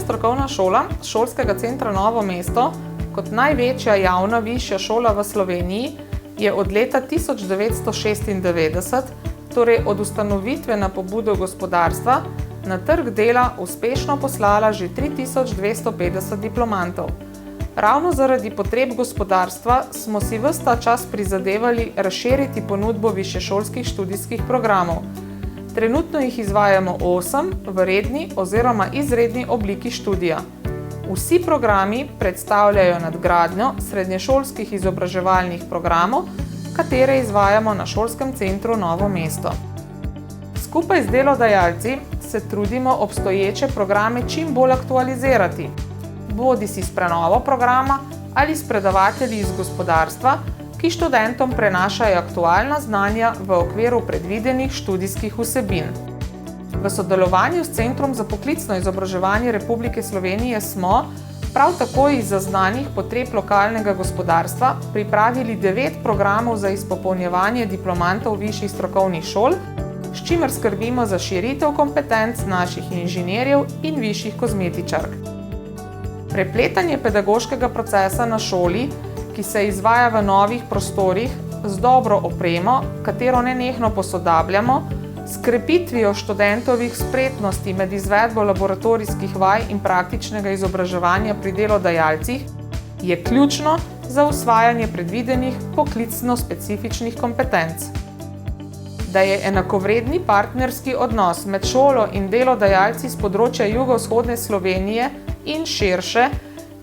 strokovna šola Šolskega centra Novo mesto kot največja javna višja šola v Sloveniji je od leta 1996, torej od ustanovitve na pobudo gospodarstva, na trg dela uspešno poslala že 3250 diplomantov. Ravno zaradi potreb gospodarstva smo si ves ta čas prizadevali razširiti ponudbo višješolskih študijskih programov. Trenutno jih izvajamo 8 v redni oziroma izredni obliki študija. Vsi programi predstavljajo nadgradnjo srednješolskih izobraževalnih programov, katere izvajamo na Šolskem centru Novo mesto. Skupaj z delodajalci se trudimo obstoječe programe čim bolj aktualizirati, bodisi s prenovo programa ali s predavatelji iz gospodarstva, ki študentom prenašajo aktualna znanja v okviru predvidenih študijskih vsebin. V sodelovanju s Centrom za poklicno izobraževanje Republike Slovenije smo, prav tako iz zaznanih potreb lokalnega gospodarstva, pripravili 9 programov za izpopolnjevanje diplomantov višjih strokovnih šol, s čimer skrbimo za širitev kompetenc naših inženirjev in višjih kozmetičark. Prepletanje pedagoškega procesa na šoli, ki se izvaja v novih prostorih z dobro opremo, katero nenehno posodabljamo, s krepitvijo študentovih spretnosti med izvedbo laboratorijskih vaj in praktičnega izobraževanja pri delodajalcih, je ključno za usvajanje predvidenih poklicno-specifičnih kompetenc. Da je enakovredni partnerski odnos med šolo in delodajalci z področja jugovzhodne Slovenije in širše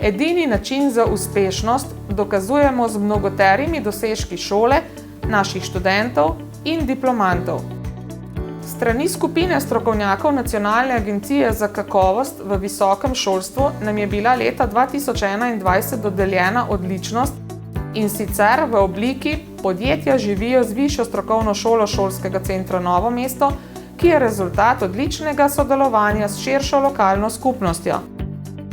edini način za uspešnost, dokazujemo z mnogoterimi dosežki šole, naših študentov in diplomantov. Strani skupine strokovnjakov Nacionalne agencije za kakovost v visokem šolstvu nam je bila leta 2021 dodeljena odličnost, in sicer v obliki Podjetja živijo z višjo strokovno šolo Šolskega centra Novo mesto, ki je rezultat odličnega sodelovanja s širšo lokalno skupnostjo.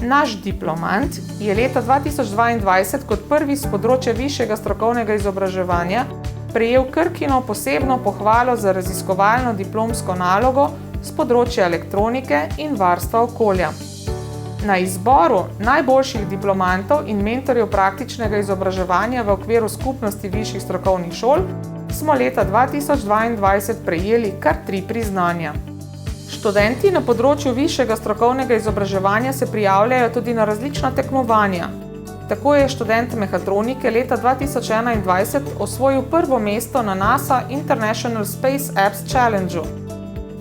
Naš diplomant je leta 2022 kot prvi s področja višjega strokovnega izobraževanja prejel Krkino posebno pohvalo za raziskovalno diplomsko nalogo s področja elektronike in varstva okolja. Na izboru najboljših diplomantov in mentorjev praktičnega izobraževanja v okviru skupnosti višjih strokovnih šol smo leta 2022 prejeli kar 3 priznanja. Študenti na področju višjega strokovnega izobraževanja se prijavljajo tudi na različna tekmovanja. Tako je študent mehatronike leta 2021 osvojil prvo mesto na NASA International Space Apps Challengeu.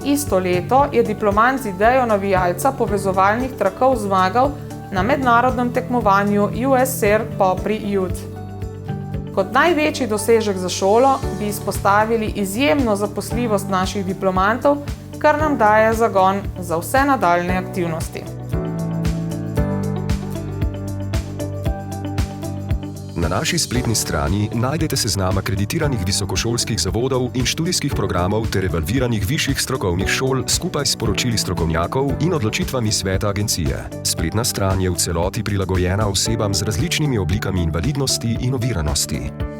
Isto leto je diplomant z idejo navijalca povezovalnih trakov zmagal na mednarodnem tekmovanju USAIR Popri Youth. Kot največji dosežek za šolo bi izpostavili izjemno zaposljivost naših diplomantov, kar nam daje zagon za vse nadaljnje aktivnosti. Na naši spletni strani najdete seznam akreditiranih visokošolskih zavodov in študijskih programov ter evalviranih višjih strokovnih šol skupaj s poročili strokovnjakov in odločitvami sveta agencije. Spletna stran je v celoti prilagojena osebam z različnimi oblikami invalidnosti in oviranosti.